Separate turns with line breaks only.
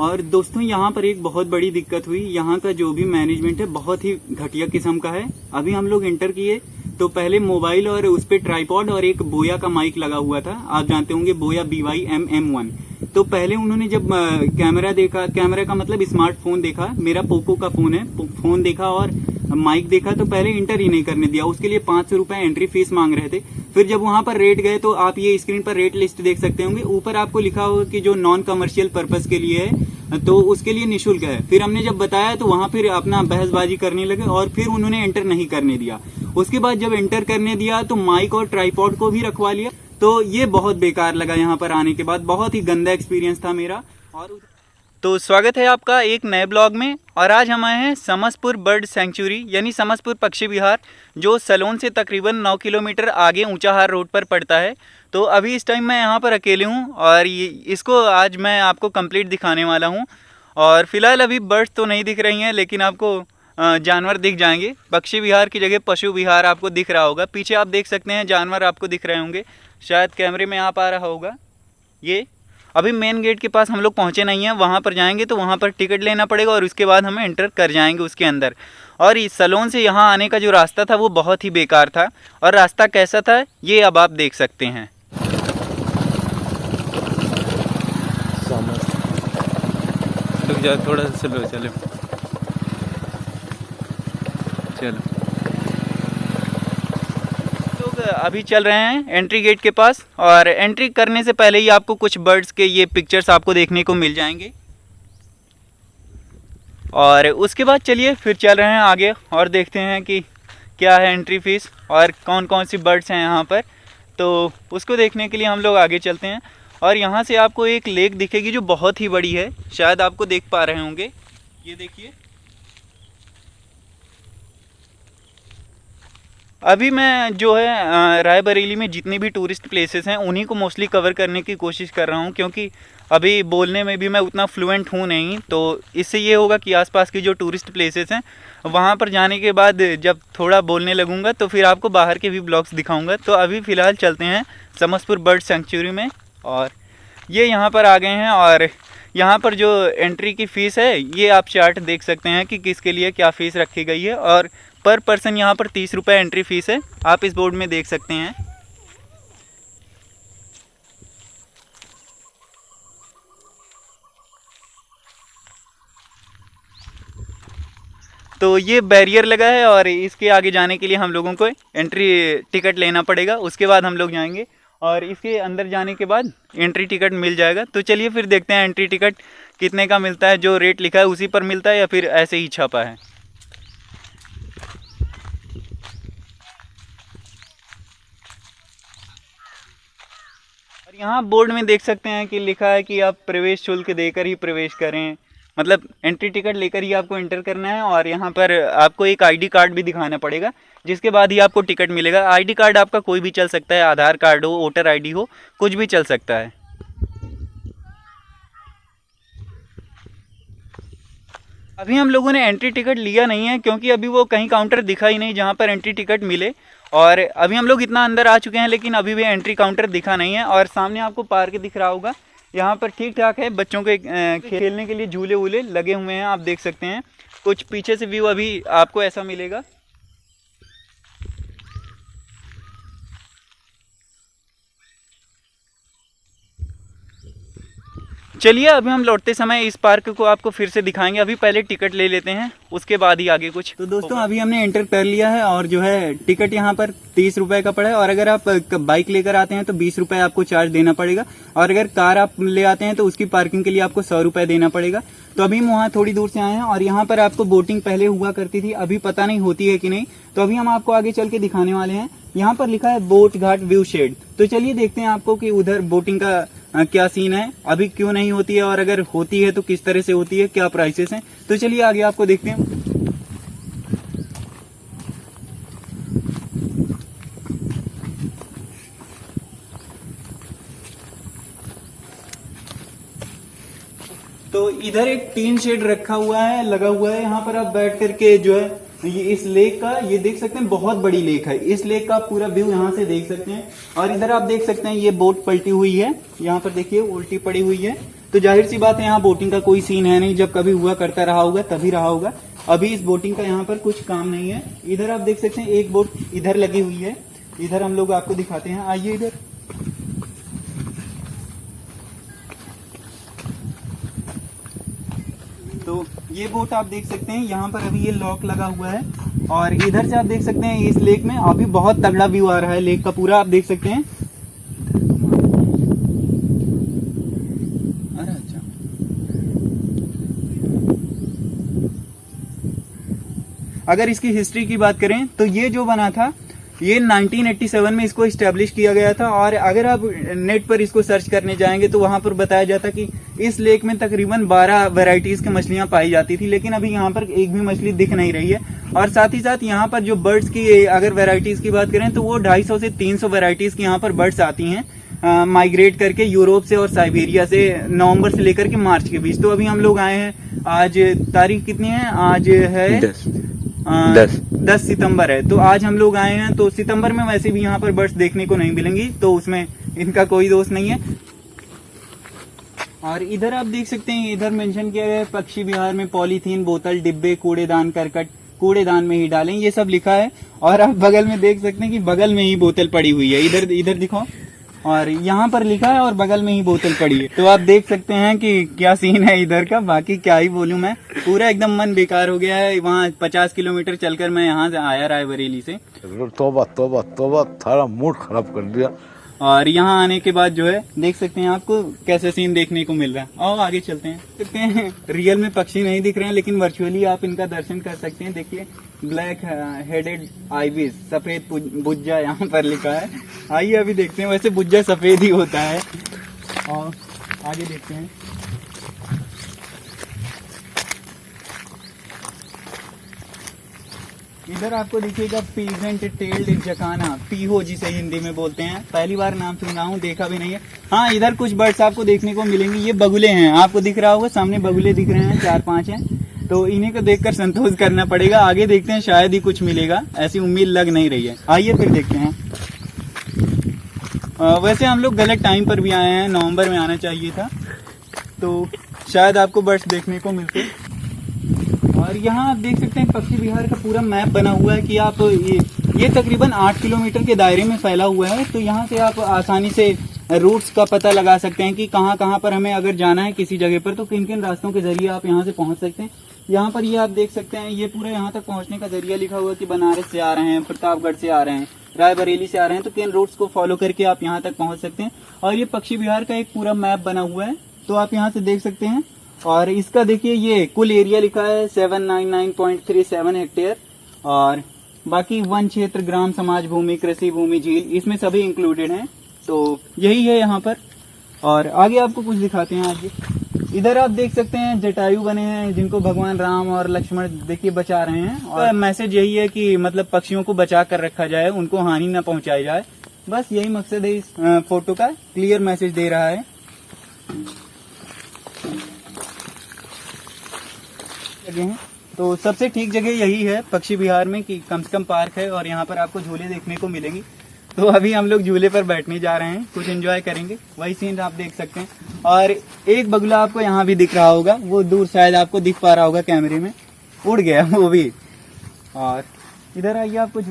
और दोस्तों यहाँ पर एक बहुत बड़ी दिक्कत हुई। यहाँ का जो भी मैनेजमेंट है बहुत ही घटिया किस्म का है। अभी हम लोग एंटर किए तो पहले मोबाइल और उस पे ट्राइपॉड और एक बोया का माइक लगा हुआ था। आप जानते होंगे बोया BY-MM1। तो पहले उन्होंने जब कैमरा देखा, कैमरा का मतलब स्मार्टफोन देखा, मेरा पोको का फोन है, फोन देखा और माइक देखा तो पहले इंटर ही नहीं करने दिया। उसके लिए 500 रुपए एंट्री फीस मांग रहे थे। फिर जब वहां पर रेट गए तो आप ये स्क्रीन पर रेट लिस्ट देख सकते होंगे। ऊपर आपको लिखा होगा कि जो नॉन कमर्शियल पर्पस के लिए है तो उसके लिए निःशुल्क है। फिर हमने जब बताया तो वहां फिर अपना बहसबाजी करने लगे और फिर उन्होंने एंटर नहीं करने दिया। उसके बाद जब एंटर करने दिया तो माइक और ट्राइपॉड को भी रखवा लिया। तो ये बहुत बेकार लगा। यहाँ पर आने के बाद बहुत ही गंदा एक्सपीरियंस था मेरा। और तो स्वागत है आपका एक नए ब्लॉग में। और आज हम आए हैं समसपुर बर्ड सेंचुरी यानी समसपुर पक्षी विहार, जो सलोन से तकरीबन 9 किलोमीटर आगे ऊंचाहार रोड पर पड़ता है। तो अभी इस टाइम मैं यहाँ पर अकेले हूँ और इसको आज मैं आपको कंप्लीट दिखाने वाला हूँ। और फिलहाल अभी बर्ड्स तो नहीं दिख रही हैं, लेकिन आपको जानवर दिख जाएंगे। पक्षी विहार की जगह पशु विहार आपको दिख रहा होगा। पीछे आप देख सकते हैं जानवर आपको दिख रहे होंगे, शायद कैमरे में आ पा रहा होगा। ये अभी मेन गेट के पास हम लोग पहुंचे नहीं हैं, वहां पर जाएंगे तो वहां पर टिकट लेना पड़ेगा और उसके बाद हमें एंटर कर जाएंगे उसके अंदर। और इस सलोन से यहां आने का जो रास्ता था वो बहुत ही बेकार था। और रास्ता कैसा था ये अब आप देख सकते हैं। रुक जाओ, थोड़ा सा स्लो चलो। अभी चल रहे हैं एंट्री गेट के पास और एंट्री करने से पहले ही आपको कुछ बर्ड्स के ये पिक्चर्स आपको देखने को मिल जाएंगे। और उसके बाद चलिए फिर चल रहे हैं आगे और देखते हैं कि क्या है एंट्री फीस और कौन कौन सी बर्ड्स हैं यहाँ पर। तो उसको देखने के लिए हम लोग आगे चलते हैं। और यहाँ से आपको एक लेक दिखेगी जो बहुत ही बड़ी है, शायद आपको देख पा रहे होंगे। ये देखिए, अभी मैं जो है रायबरेली में जितनी भी टूरिस्ट प्लेसेस हैं उन्हीं को मोस्टली कवर करने की कोशिश कर रहा हूं, क्योंकि अभी बोलने में भी मैं उतना फ्लुएंट हूं नहीं। तो इससे ये होगा कि आसपास की जो टूरिस्ट प्लेसेस हैं वहां पर जाने के बाद जब थोड़ा बोलने लगूंगा तो फिर आपको बाहर के भी ब्लॉग्स दिखाऊंगा। तो अभी फ़िलहाल चलते हैं समसपुर बर्ड सेंचुरी में। और ये यहाँ पर आ गए हैं और यहाँ पर जो एंट्री की फ़ीस है ये आप चार्ट देख सकते हैं कि किसके लिए क्या फ़ीस रखी गई है। और पर पर्सन यहाँ पर 30 रुपये एंट्री फीस है, आप इस बोर्ड में देख सकते हैं। तो ये बैरियर लगा है और इसके आगे जाने के लिए हम लोगों को एंट्री टिकट लेना पड़ेगा। उसके बाद हम लोग जाएंगे और इसके अंदर जाने के बाद एंट्री टिकट मिल जाएगा। तो चलिए फिर देखते हैं एंट्री टिकट कितने का मिलता है, जो रेट लिखा है उसी पर मिलता है या फिर ऐसे ही छपा है। यहाँ बोर्ड में देख सकते हैं कि लिखा है कि आप प्रवेश शुल्क देकर ही प्रवेश करें, मतलब एंट्री टिकट लेकर ही आपको एंटर करना है। और यहाँ पर आपको एक आईडी कार्ड भी दिखाना पड़ेगा, जिसके बाद ही आपको टिकट मिलेगा। आईडी कार्ड आपका कोई भी चल सकता है, आधार कार्ड हो, वोटर आईडी हो, कुछ भी चल सकता है। अभी हम लोगों ने एंट्री टिकट लिया नहीं है, क्योंकि अभी वो कहीं काउंटर दिखा ही नहीं जहाँ पर एंट्री टिकट मिले। और अभी हम लोग इतना अंदर आ चुके हैं लेकिन अभी भी एंट्री काउंटर दिखा नहीं है। और सामने आपको पार्क दिख रहा होगा, यहाँ पर ठीक ठाक है, बच्चों के खेलने के लिए झूले वूले लगे हुए हैं, आप देख सकते हैं। कुछ पीछे से व्यू अभी आपको ऐसा मिलेगा। चलिए अभी हम लौटते समय इस पार्क को आपको फिर से दिखाएंगे। अभी पहले टिकट ले लेते हैं, उसके बाद ही आगे कुछ। तो दोस्तों अभी हमने एंटर कर लिया है और जो है टिकट यहाँ पर 30 रुपए का पड़ा है। और अगर आप बाइक लेकर आते हैं तो 20 रुपए आपको चार्ज देना पड़ेगा। और अगर कार आप ले आते हैं तो उसकी पार्किंग के लिए आपको 100 रुपए देना पड़ेगा। तो अभी हम वहाँ थोड़ी दूर से आए हैं और यहाँ पर आपको बोटिंग पहले हुआ करती थी, अभी पता नहीं होती है कि नहीं। तो अभी हम आपको आगे चल के दिखाने वाले हैं। यहाँ पर लिखा है बोट घाट व्यू शेड। तो चलिए देखते हैं आपको कि उधर बोटिंग का क्या सीन है, अभी क्यों नहीं होती है और अगर होती है तो किस तरह से होती है, क्या प्राइसेस हैं। तो चलिए आगे आपको देखते हैं। तो इधर एक टीन शेड रखा हुआ है, लगा हुआ है। यहाँ पर आप बैठ करके जो है ये इस लेक का ये देख सकते हैं, बहुत बड़ी लेक है। इस लेक का पूरा व्यू यहाँ से देख सकते हैं। और इधर आप देख सकते हैं ये बोट पलटी हुई है, यहाँ पर देखिए उल्टी पड़ी हुई है। तो जाहिर सी बात है यहाँ बोटिंग का कोई सीन है नहीं, जब कभी हुआ करता रहा होगा तभी रहा होगा। अभी इस बोटिंग का यहाँ पर कुछ काम नहीं है। इधर आप देख सकते हैं एक बोट इधर लगी हुई है, इधर हम लोग आपको दिखाते हैं, आइए इधर। तो ये बोट आप देख सकते हैं यहाँ पर अभी ये लॉक लगा हुआ है, और इधर से आप देख सकते हैं इस लेक में अभी बहुत तगड़ा व्यू आ रहा है लेक का पूरा, आप देख सकते हैं। अरे अच्छा, अगर इसकी हिस्ट्री की बात करें तो ये जो बना था ये 1987 में इसको इस्टेब्लिश किया गया था, और अगर आप नेट पर इसको सर्च करने जाएंगे तो वहां पर बताया जाता कि इस लेक में तकरीबन 12 वैरायटीज की मछलियां पाई जाती थी, लेकिन अभी यहाँ पर एक भी मछली दिख नहीं रही है। और साथ ही साथ यहाँ पर जो बर्ड्स की अगर वैरायटीज की बात करें तो वो 250 से 300 वैरायटीज की यहाँ पर बर्ड्स आती हैं माइग्रेट करके यूरोप से और साइबेरिया से, नवंबर से लेकर के मार्च के बीच। तो अभी हम लोग आए हैं, आज तारीख कितनी है, आज है 10 सितंबर है, तो आज हम लोग आए हैं। तो सितंबर में वैसे भी यहाँ पर बर्ड्स देखने को नहीं मिलेंगी, तो उसमें इनका कोई दोष नहीं है। और इधर आप देख सकते हैं, इधर मेंशन किया गया है पक्षी विहार में पॉलीथीन, बोतल, डिब्बे, कूड़ेदान, करकट कूड़ेदान में ही डालें, ये सब लिखा है। और आप बगल में देख सकते हैं कि बगल में ही बोतल पड़ी हुई है, इधर दिखाओ, और यहाँ पर लिखा है और बगल में ही बोतल पड़ी है। तो आप देख सकते हैं कि क्या सीन है इधर का। बाकी क्या ही बोलूं मैं, पूरा एकदम मन बेकार हो गया है। वहाँ 50 किलोमीटर चलकर मैं यहाँ से आया रायबरेली से,
तौबा तौबा तौबा, थारा मूड खराब कर दिया।
और यहाँ आने के बाद जो है देख सकते हैं आपको कैसे सीन देखने को मिल रहा है। और आगे चलते हैं, देखते हैं। रियल में पक्षी नहीं दिख रहे हैं, लेकिन वर्चुअली आप इनका दर्शन कर सकते हैं। देखिए, ब्लैक हेडेड आइबिस, सफेद बुज्जा यहाँ पर लिखा है। आइए अभी देखते हैं, वैसे बुज्जा सफेद ही होता है। और आगे देखते हैं। इधर आपको दिखेगा पीजेंट टेल्ड जकाना, पीहो जिसे हिंदी में बोलते हैं। पहली बार नाम सुन रहा हूँ, देखा भी नहीं है। हाँ, इधर कुछ बर्ड्स आपको देखने को मिलेंगे। ये बगुले हैं, आपको दिख रहा होगा सामने बगुले दिख रहे हैं, 4-5 हैं। तो इन्हीं को देखकर संतोष करना पड़ेगा। आगे देखते हैं, शायद ही कुछ मिलेगा, ऐसी उम्मीद लग नहीं रही है। आइए फिर देखते हैं। वैसे हम लोग गलत टाइम पर भी आए हैं, नवंबर में आना चाहिए था, तो शायद आपको बर्ड्स देखने को मिलते। और यहाँ आप देख सकते हैं पक्षी विहार का पूरा मैप बना हुआ है कि आप ये तकरीबन 8 किलोमीटर के दायरे में फैला हुआ है। तो यहाँ से आप आसानी से रूट्स का पता लगा सकते हैं कि कहाँ कहाँ पर हमें अगर जाना है किसी जगह पर, तो किन किन रास्तों के जरिए आप यहाँ से पहुँच सकते हैं। यहाँ पर ये आप देख सकते हैं, ये पूरा यहाँ तक पहुँचने का जरिया लिखा हुआ है कि बनारस से आ रहे हैं, प्रतापगढ़ से आ रहे हैं, रायबरेली से आ रहे हैं, तो किन रूट्स को फॉलो करके आप यहाँ तक पहुँच सकते हैं। और ये पक्षी विहार का एक पूरा मैप बना हुआ है, तो आप यहाँ से देख सकते हैं। और इसका देखिए, ये कुल एरिया लिखा है 799.37 हेक्टेयर, और बाकी वन क्षेत्र, ग्राम, समाज भूमि, कृषि भूमि, झील, इसमें सभी इंक्लूडेड हैं। तो यही है यहाँ पर। और आगे आपको कुछ दिखाते हैं। आगे इधर आप देख सकते हैं जटायु बने हैं, जिनको भगवान राम और लक्ष्मण देखिए बचा रहे हैं। और मैसेज यही है कि मतलब पक्षियों को बचा कर रखा जाए, उनको हानि न पहुंचाई जाए, बस यही मकसद है इस फोटो का। क्लियर मैसेज दे रहा है। जगह हैं, तो सबसे ठीक जगह यही है पक्षी विहार में कि कम से कम पार्क है, और यहाँ पर आपको झूले देखने को मिलेंगे। तो अभी हम लोग झूले पर बैठने जा रहे हैं, कुछ एंजॉय करेंगे, वही सीन आप देख सकते हैं। और एक बगुला आपको यहाँ भी दिख रहा होगा, वो दूर शायद आपको दिख पा रहा होगा कैमरे में, उड़ गया वो भी। और इधर आइए, आपको